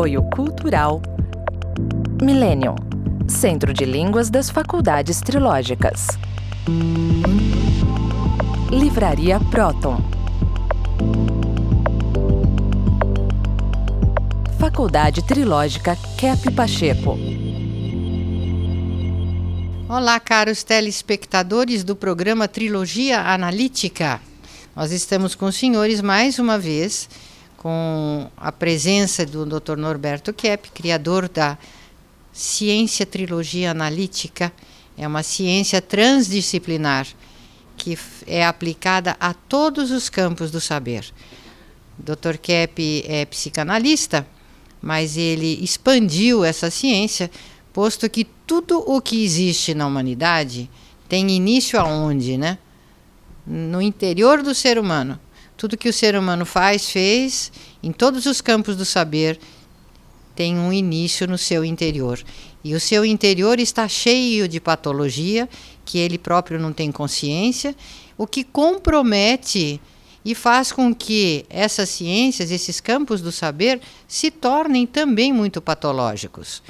Apoio Cultural Millennium, Centro de Línguas das Faculdades Trilógicas. Livraria Próton. Faculdade Trilógica Kep Pacheco. Olá, caros telespectadores do programa Trilogia Analítica. Nós estamos com os senhores mais uma vez, com a presença do Dr. Norberto Kep, criador da Ciência Trilogia Analítica. É uma ciência transdisciplinar que é aplicada a todos os campos do saber. Dr. Kep é psicanalista, mas ele expandiu essa ciência, posto que tudo o que existe na humanidade tem início aonde, né? No interior do ser humano. Tudo que o ser humano fez, em todos os campos do saber, tem um início no seu interior. E o seu interior está cheio de patologia, que ele próprio não tem consciência, o que compromete e faz com que essas ciências, esses campos do saber, se tornem também muito patológicos.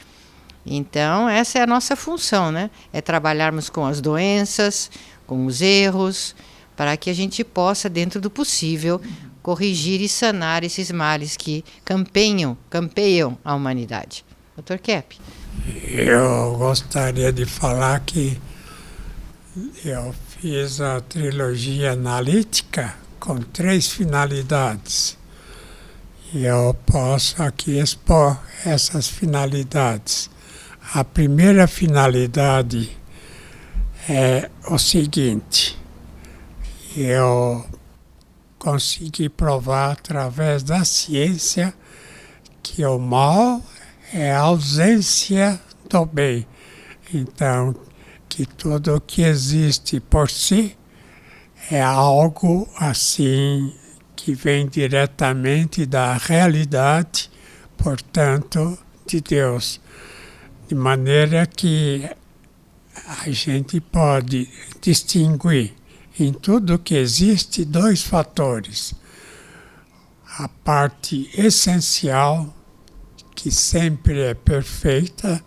Então, essa é a nossa função, né? É trabalharmos com as doenças, com os erros, para que a gente possa, dentro do possível, corrigir e sanar esses males que campeiam a humanidade. Dr. Kep. Eu gostaria de falar que eu fiz a trilogia analítica com 3 finalidades. E eu posso aqui expor essas finalidades. A primeira finalidade é o seguinte: eu consegui provar através da ciência que o mal é a ausência do bem. Então, que tudo o que existe por si é algo assim que vem diretamente da realidade, portanto, de Deus. De maneira que a gente pode distinguir em tudo que existe 2 fatores. A parte essencial, que sempre é perfeita,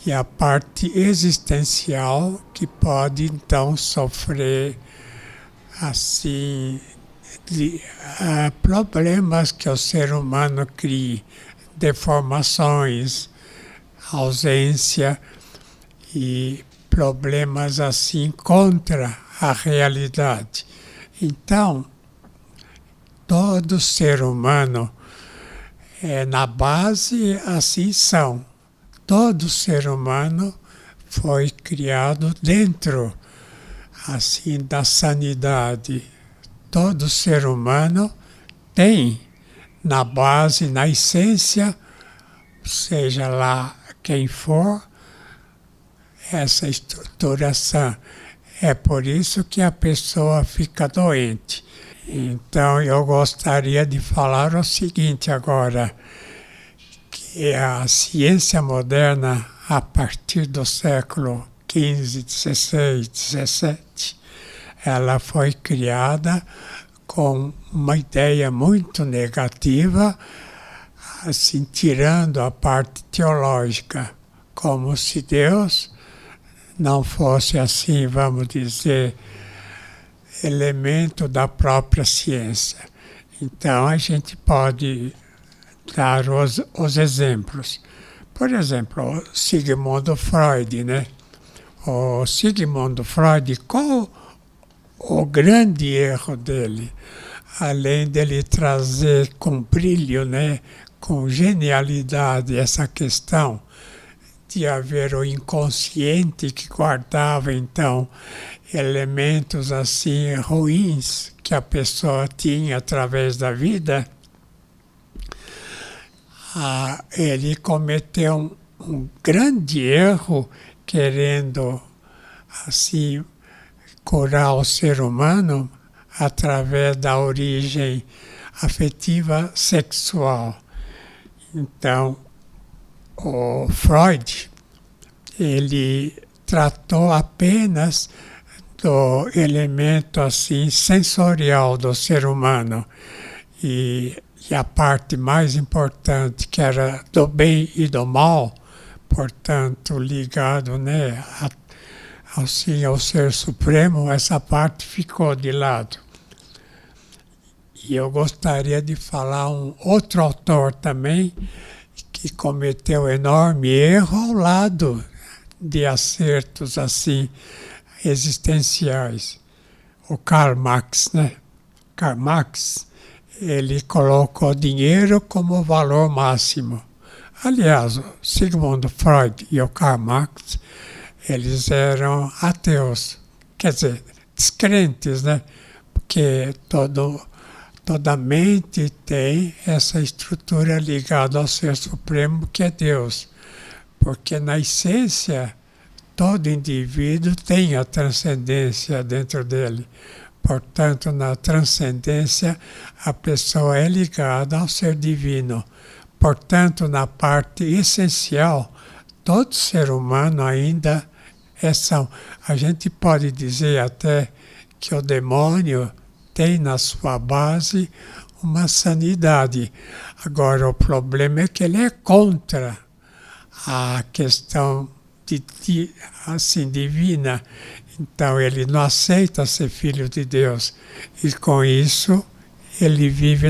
e a parte existencial, que pode então sofrer assim problemas que o ser humano cria, deformações, ausência e problemas assim contra a realidade. Então, todo ser humano na base assim são. Todo ser humano foi criado dentro assim da sanidade. Todo ser humano tem na base, na essência, seja lá quem for, essa estruturação. É por isso que a pessoa fica doente. Então eu gostaria de falar o seguinte agora, que a ciência moderna, a partir do século XV, XVI, XVII, ela foi criada com uma ideia muito negativa, assim, tirando a parte teológica, como se Deus não fosse assim, vamos dizer, elemento da própria ciência. Então a gente pode dar os exemplos. Por exemplo, o Sigmund Freud, né? O Sigmund Freud, qual o grande erro dele? Além dele trazer com brilho, né, com genialidade essa questão de haver o inconsciente que guardava então elementos assim ruins que a pessoa tinha através da vida, ele cometeu um grande erro querendo assim curar o ser humano através da origem afetiva sexual. Então, o Freud, ele tratou apenas do elemento assim sensorial do ser humano e e a parte mais importante, que era do bem e do mal, portanto, ligado, né, assim, ao Ser Supremo, essa parte ficou de lado. E eu gostaria de falar um outro autor também, que cometeu enorme erro ao lado de acertos assim existenciais. O Karl Marx, né? Karl Marx, ele colocou dinheiro como valor máximo. Aliás, o Sigmund Freud e o Karl Marx, eles eram ateus, quer dizer, descrentes, né? Porque toda mente tem essa estrutura ligada ao Ser Supremo, que é Deus. Porque na essência, todo indivíduo tem a transcendência dentro dele. Portanto, na transcendência, a pessoa é ligada ao Ser Divino. Portanto, na parte essencial, todo ser humano ainda é são. A gente pode dizer até que o demônio tem na sua base uma sanidade. Agora, o problema é que ele é contra a questão assim, divina. Então, ele não aceita ser filho de Deus. E, com isso, ele vive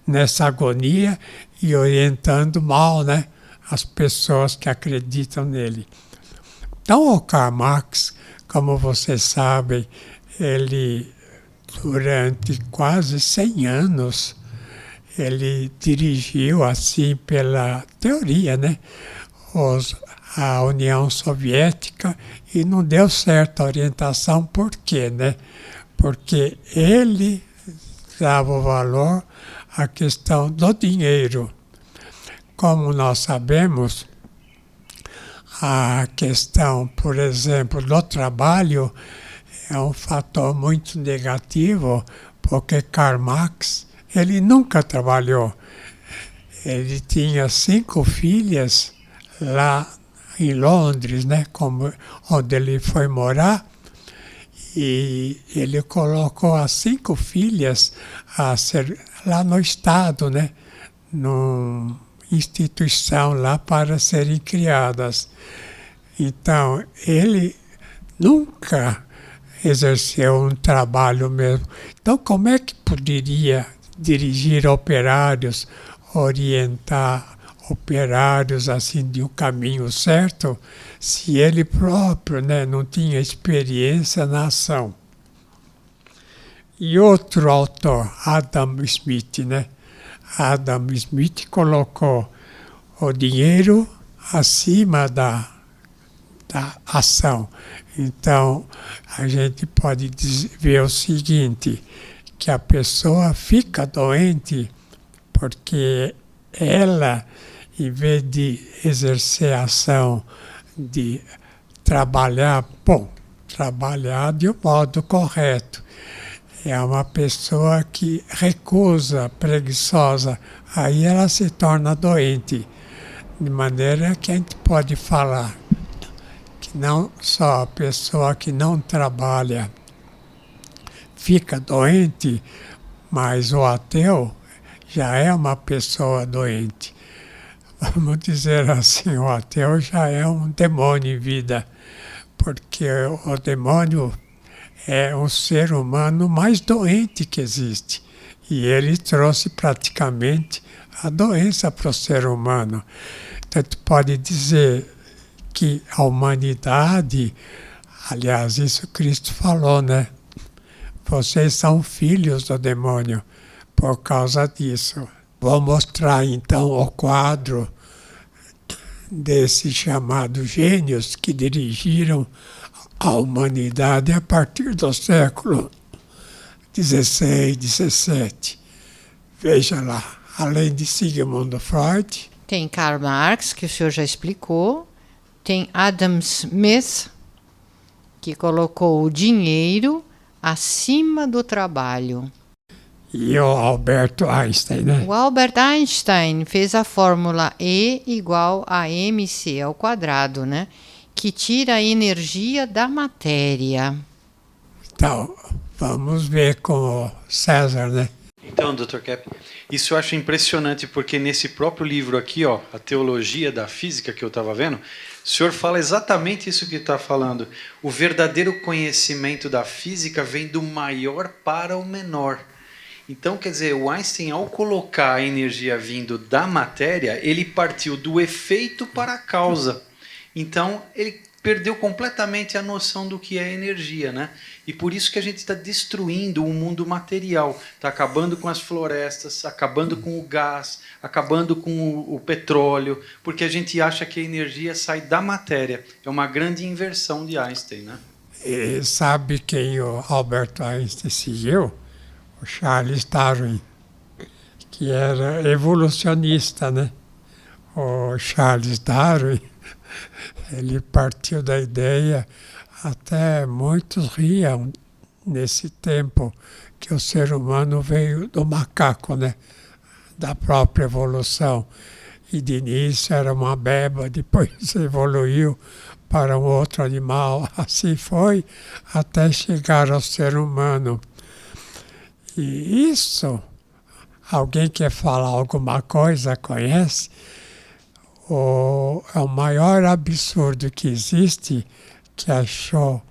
nessa agonia e orientando mal, né, as pessoas que acreditam nele. Então, o Karl Marx, como vocês sabem, ele, durante quase 100 anos, ele dirigiu, assim, pela teoria, né, a União Soviética, e não deu certo a orientação. Por quê, né? Porque ele dava o valor à questão do dinheiro. Como nós sabemos, a questão, por exemplo, do trabalho é um fator muito negativo, porque Karl Marx, ele nunca trabalhou. Ele tinha 5 filhas lá em Londres, né, onde ele foi morar, e ele colocou as 5 filhas a ser lá no estado, né, numa instituição lá para serem criadas. Então, ele nunca exerceu um trabalho mesmo. Então, como é que poderia dirigir operários, orientar operários assim de um caminho certo, se ele próprio, né, não tinha experiência na ação? E outro autor, Adam Smith, né? Adam Smith colocou o dinheiro acima da ação. Então, a gente pode ver o seguinte, que a pessoa fica doente porque ela, em vez de exercer a ação de trabalhar de um modo correto, é uma pessoa que recusa, preguiçosa, aí ela se torna doente. De maneira que a gente pode falar que não só a pessoa que não trabalha fica doente, mas o ateu já é uma pessoa doente. Vamos dizer assim, o ateu já é um demônio em vida, porque o demônio é um ser humano mais doente que existe. E ele trouxe praticamente a doença para o ser humano. Então, tu pode dizer que a humanidade, aliás, isso Cristo falou, né? Vocês são filhos do demônio por causa disso. Vou mostrar então o quadro desses chamados gênios que dirigiram a humanidade a partir do século XVI, XVII. Veja lá, além de Sigmund Freud. Tem Karl Marx, que o senhor já explicou. Tem Adam Smith, que colocou o dinheiro acima do trabalho. E o Albert Einstein, né? O Albert Einstein fez a fórmula E igual a mc ao quadrado, né? Que tira a energia da matéria. Então, vamos ver com o César, né? Então, Dr. Cap, Isso eu acho impressionante, porque nesse próprio livro aqui, ó, A Teologia da Física, que eu estava vendo, o senhor fala exatamente isso que está falando. O verdadeiro conhecimento da física vem do maior para o menor. Então, quer dizer, o Einstein, ao colocar a energia vindo da matéria, ele partiu do efeito para a causa. Então, ele perdeu completamente a noção do que é energia, né? E por isso que a gente está destruindo o mundo material, está acabando com as florestas, acabando com o gás, acabando com o petróleo, porque a gente acha que a energia sai da matéria. É uma grande inversão de Einstein, né? E sabe quem o Albert Einstein seguiu? O Charles Darwin, que era evolucionista, né? O Charles Darwin, ele partiu da ideia, até muitos riam nesse tempo, que o ser humano veio do macaco, né? Da própria evolução. E de início era uma beba, depois evoluiu para um outro animal. Assim foi até chegar ao ser humano. E isso, alguém quer falar alguma coisa, conhece? É o maior absurdo que existe, que achou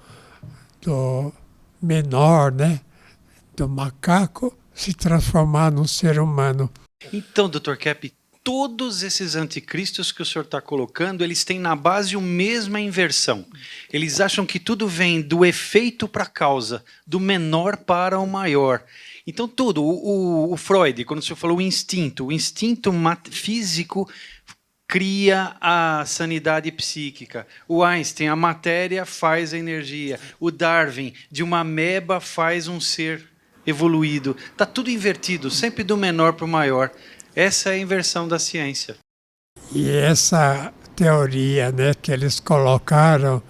do menor, né, do macaco, se transformar num ser humano. Então, Dr. Kepp, todos esses anticristos que o senhor está colocando, eles têm na base a mesma inversão. Eles acham que tudo vem do efeito para a causa, do menor para o maior. Então, tudo, o Freud, quando o senhor falou o instinto físico cria a sanidade psíquica. O Einstein, a matéria faz a energia. O Darwin, de uma ameba faz um ser evoluído. Está tudo invertido, sempre do menor para o maior. Essa é a inversão da ciência. E essa teoria, né, que eles colocaram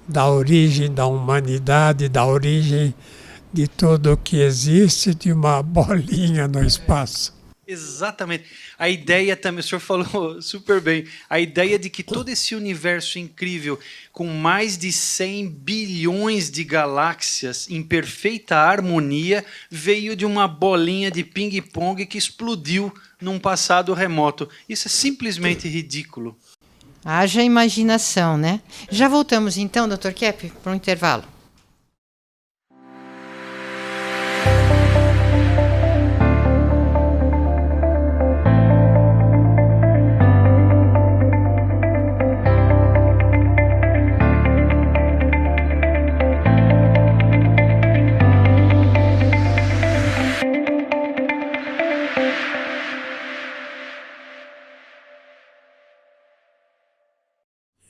da origem da humanidade, da origem de tudo que existe, de uma bolinha no espaço. Exatamente. A ideia também, o senhor falou super bem, a ideia de que todo esse universo incrível, com mais de 100 bilhões de galáxias em perfeita harmonia, veio de uma bolinha de ping-pong que explodiu num passado remoto. Isso é simplesmente ridículo. Haja imaginação, né? Já voltamos então, Dr. Kepp, para um intervalo.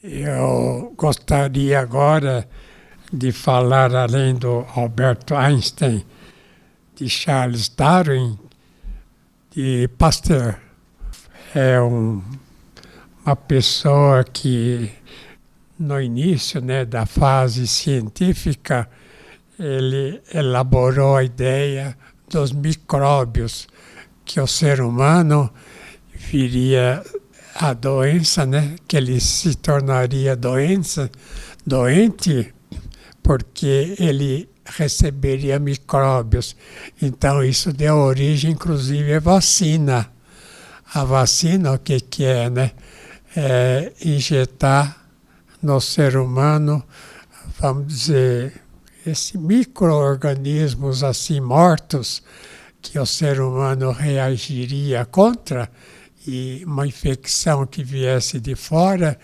Eu gostaria agora de falar, além do Albert Einstein, de Charles Darwin, de Pasteur. É uma pessoa que, no início, né, da fase científica, ele elaborou a ideia dos micróbios, que o ser humano viria a doença, né? Que ele se tornaria doente, porque ele receberia micróbios. Então, isso deu origem, inclusive, à vacina. A vacina, o que é, né? É injetar no ser humano, vamos dizer, esses micro-organismos assim mortos, que o ser humano reagiria contra, e uma infecção que viesse de fora,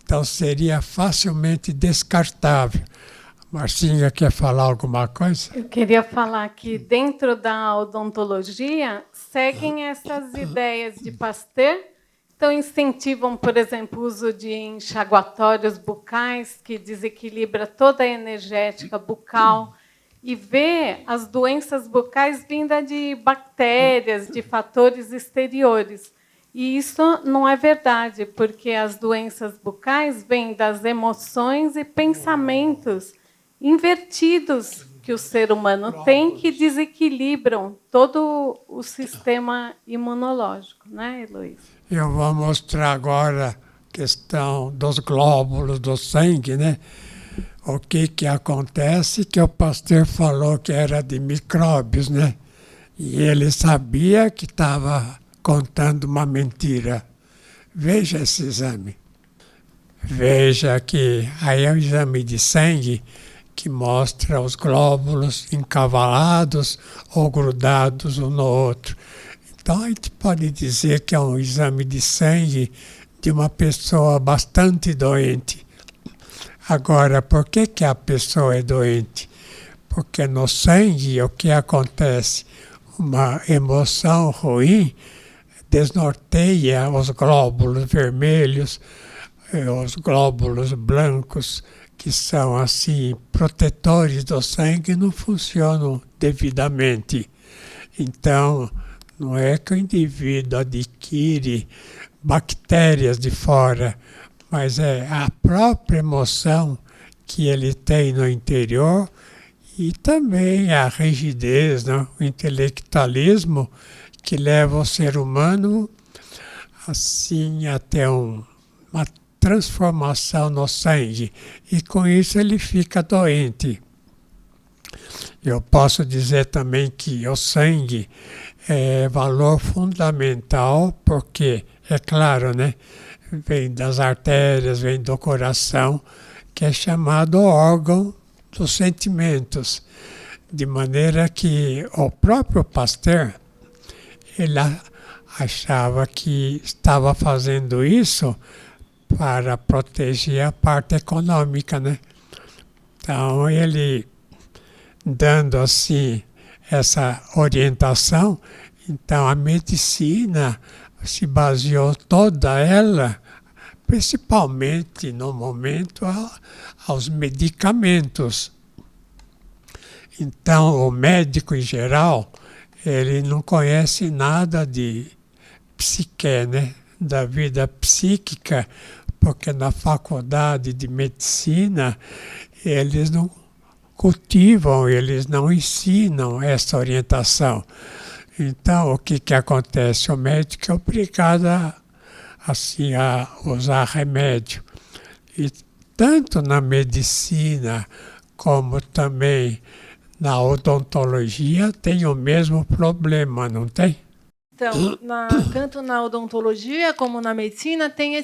então seria facilmente descartável. Marcinha, quer falar alguma coisa? Eu queria falar que dentro da odontologia seguem essas ideias de Pasteur, então incentivam, por exemplo, o uso de enxaguatórios bucais, que desequilibra toda a energética bucal, e vê as doenças bucais vindas de bactérias, de fatores exteriores. E isso não é verdade, porque as doenças bucais vêm das emoções e pensamentos invertidos que o ser humano tem, que desequilibram todo o sistema imunológico, né, Heloísa? Eu vou mostrar agora a questão dos glóbulos do sangue, né? O que acontece, que o Pasteur falou que era de micróbios, né? E ele sabia que estava contando uma mentira. Veja esse exame. Veja que aí é um exame de sangue que mostra os glóbulos encavalados ou grudados um no outro. Então a gente pode dizer que é um exame de sangue de uma pessoa bastante doente. Agora, por que a pessoa é doente? Porque no sangue o que acontece? Uma emoção ruim desnorteia os glóbulos vermelhos, os glóbulos brancos, que são assim protetores do sangue, não funcionam devidamente. Então, não é que o indivíduo adquire bactérias de fora, mas é a própria emoção que ele tem no interior e também a rigidez, né? O intelectualismo que leva o ser humano assim até uma transformação no sangue, e com isso ele fica doente. Eu posso dizer também que o sangue é valor fundamental, porque, é claro, né, vem das artérias, vem do coração, que é chamado órgão dos sentimentos, de maneira que o próprio Pasteur, ele achava que estava fazendo isso para proteger a parte econômica, né? Então, ele dando assim essa orientação, então a medicina se baseou toda ela, principalmente no momento, aos medicamentos. Então, o médico em geral, ele não conhece nada de psique, né? Da vida psíquica, porque na faculdade de medicina eles não cultivam, eles não ensinam essa orientação. Então, o que acontece? O médico é obrigado a usar remédio. E tanto na medicina como também na odontologia tem o mesmo problema, não tem? Então, tanto na odontologia como na medicina, tem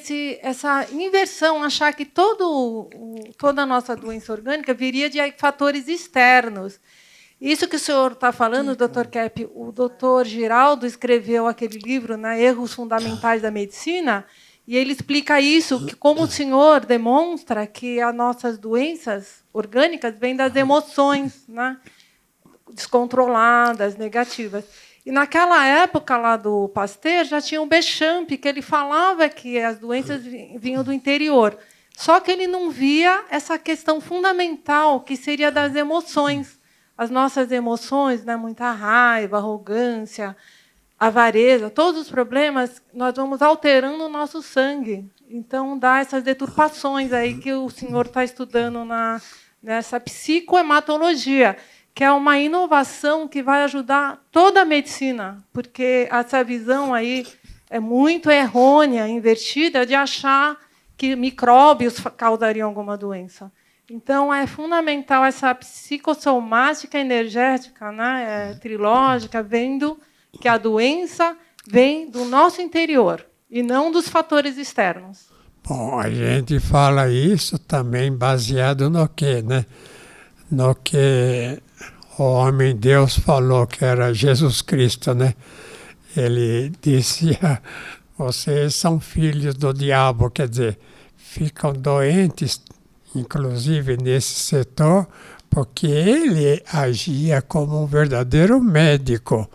essa inversão, achar que toda a nossa doença orgânica viria de fatores externos. Isso que o senhor está falando, Dr. Kepp, o Dr. Giraldo escreveu aquele livro, né, Erros Fundamentais da Medicina, e ele explica isso, que como o senhor demonstra que as nossas doenças orgânicas vêm das emoções, né, descontroladas, negativas. E naquela época lá do Pasteur já tinha um Béchamp, que ele falava que as doenças vinham do interior. Só que ele não via essa questão fundamental, que seria das emoções. As nossas emoções, né, muita raiva, arrogância, avareza, todos os problemas, nós vamos alterando o nosso sangue. Então, dá essas deturpações aí que o senhor está estudando nessa psicohematologia, que é uma inovação que vai ajudar toda a medicina, porque essa visão aí é muito errônea, invertida, de achar que micróbios causariam alguma doença. Então, é fundamental essa psicossomática energética, né, trilógica, vendo que a doença vem do nosso interior e não dos fatores externos. Bom, a gente fala isso também baseado no quê, né? No que o homem Deus falou, que era Jesus Cristo, né? Ele disse, vocês são filhos do diabo, quer dizer, ficam doentes, inclusive nesse setor, porque ele agia como um verdadeiro médico.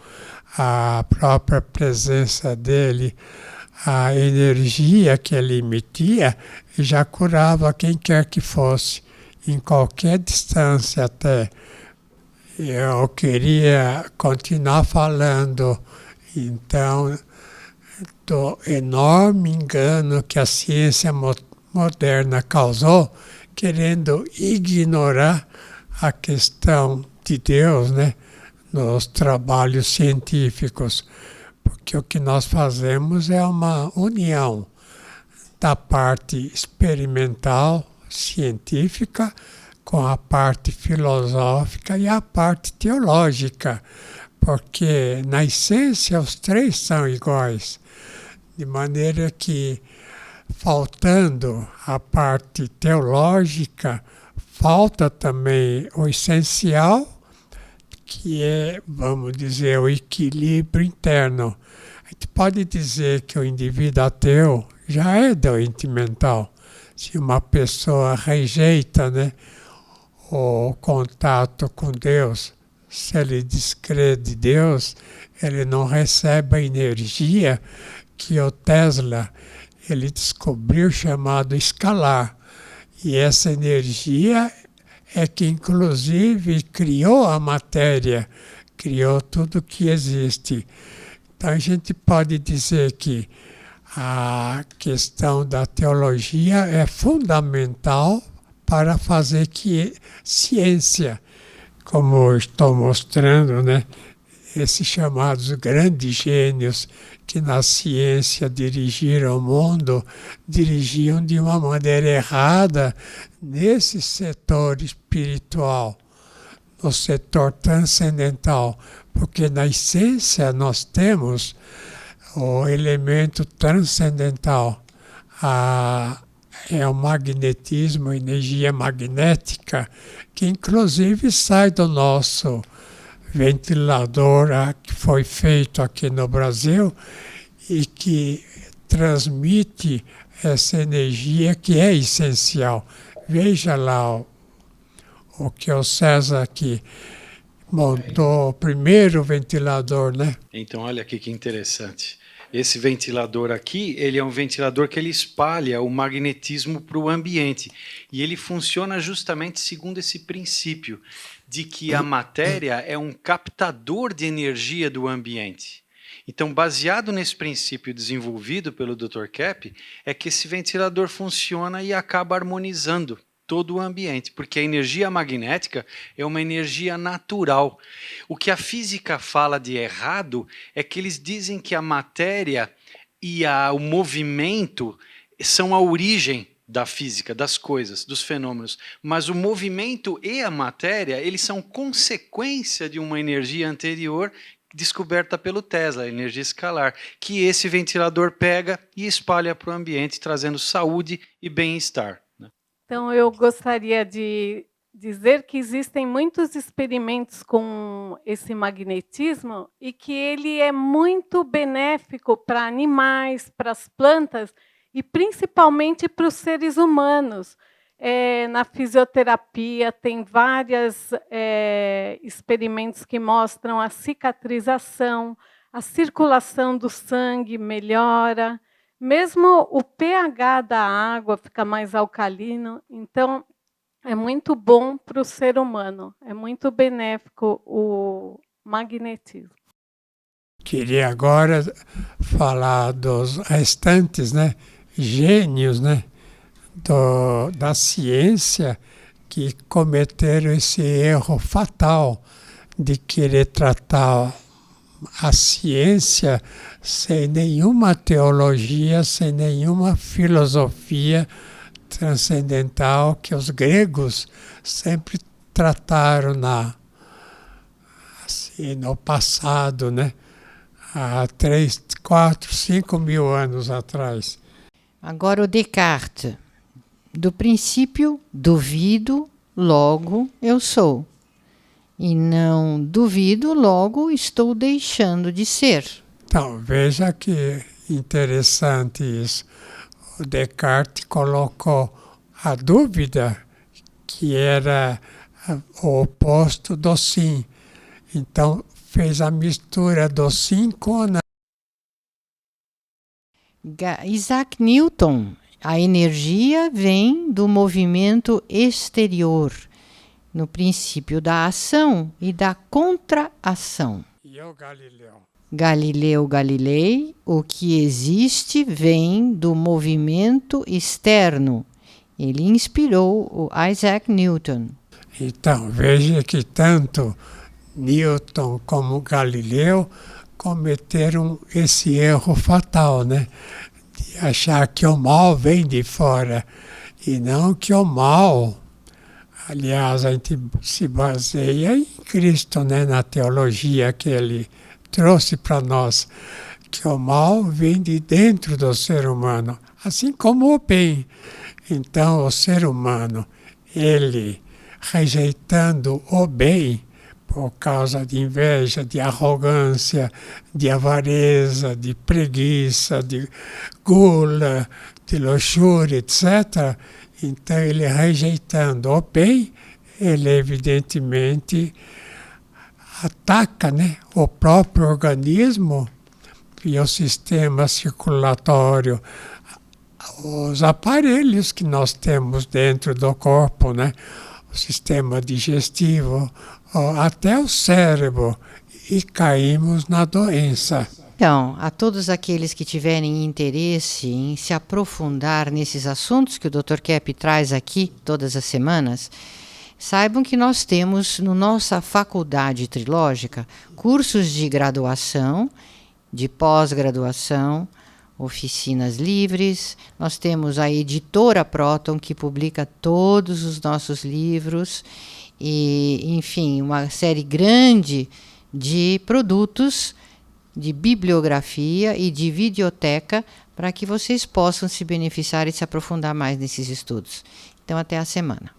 A própria presença dele, a energia que ele emitia, já curava quem quer que fosse, em qualquer distância até. Eu queria continuar falando, então, do enorme engano que a ciência moderna causou, querendo ignorar a questão de Deus, né, nos trabalhos científicos, porque o que nós fazemos é uma união da parte experimental, científica, com a parte filosófica e a parte teológica, porque na essência os três são iguais, de maneira que, faltando a parte teológica, falta também o essencial, que é, vamos dizer, o equilíbrio interno. A gente pode dizer que o indivíduo ateu já é doente mental. Se uma pessoa rejeita, né, o contato com Deus, se ele descrê de Deus, ele não recebe a energia que o Tesla ele descobriu, chamado escalar. E essa energia é que inclusive criou a matéria, criou tudo que existe. Então a gente pode dizer que a questão da teologia é fundamental para fazer que ciência, como eu estou mostrando, né, esses chamados grandes gênios que na ciência dirigiram o mundo, dirigiam de uma maneira errada nesse setor espiritual, no setor transcendental, porque na essência nós temos o elemento transcendental, é o magnetismo, a energia magnética, que inclusive sai do nosso ventilador que foi feito aqui no Brasil e que transmite essa energia que é essencial. Veja lá o que o César aqui montou, o primeiro ventilador, né? Então, olha aqui que interessante. Esse ventilador aqui, ele é um ventilador que ele espalha o magnetismo para o ambiente. E ele funciona justamente segundo esse princípio de que a matéria é um captador de energia do ambiente. Então, baseado nesse princípio desenvolvido pelo Dr. Kepp, é que esse ventilador funciona e acaba harmonizando todo o ambiente, porque a energia magnética é uma energia natural. O que a física fala de errado é que eles dizem que a matéria e o movimento são a origem da física, das coisas, dos fenômenos. Mas o movimento e a matéria, eles são consequência de uma energia anterior descoberta pelo Tesla, a energia escalar, que esse ventilador pega e espalha para o ambiente, trazendo saúde e bem-estar. Então, eu gostaria de dizer que existem muitos experimentos com esse magnetismo e que ele é muito benéfico para animais, para as plantas e principalmente para os seres humanos. Na fisioterapia tem vários experimentos que mostram a cicatrização, a circulação do sangue melhora, mesmo o pH da água fica mais alcalino, então é muito bom para o ser humano, é muito benéfico o magnetismo. Queria agora falar dos restantes, né, gênios, né, da ciência que cometeram esse erro fatal de querer tratar a ciência sem nenhuma teologia, sem nenhuma filosofia transcendental que os gregos sempre trataram no passado, né? Há 3, 4, 5 mil anos atrás. Agora o Descartes. Do princípio, duvido, logo eu sou. E não duvido, logo estou deixando de ser. Então, veja que interessante isso. O Descartes colocou a dúvida, que era o oposto do sim. Então, fez a mistura do sim com o não. Isaac Newton. A energia vem do movimento exterior, no princípio da ação e da contra-ação. E o Galileu? Galileu Galilei, o que existe vem do movimento externo. Ele inspirou o Isaac Newton. Então, veja que tanto Newton como Galileu cometeram esse erro fatal, né? De achar que o mal vem de fora e não que o mal, aliás, a gente se baseia em Cristo, né, na teologia que ele trouxe para nós, que o mal vem de dentro do ser humano, assim como o bem. Então, o ser humano, ele rejeitando o bem por causa de inveja, de arrogância, de avareza, de preguiça, de gula, de luxúria, etc. Então, ele rejeitando o bem, ele evidentemente ataca, né, o próprio organismo e o sistema circulatório, os aparelhos que nós temos dentro do corpo, né, o sistema digestivo, até o cérebro, e caímos na doença. Então, a todos aqueles que tiverem interesse em se aprofundar nesses assuntos que o Dr. Kepp traz aqui todas as semanas, saibam que nós temos, na nossa faculdade trilógica, cursos de graduação, de pós-graduação, oficinas livres. Nós temos a editora Próton, que publica todos os nossos livros, e, enfim, uma série grande de produtos de bibliografia e de videoteca para que vocês possam se beneficiar e se aprofundar mais nesses estudos. Então, até a semana.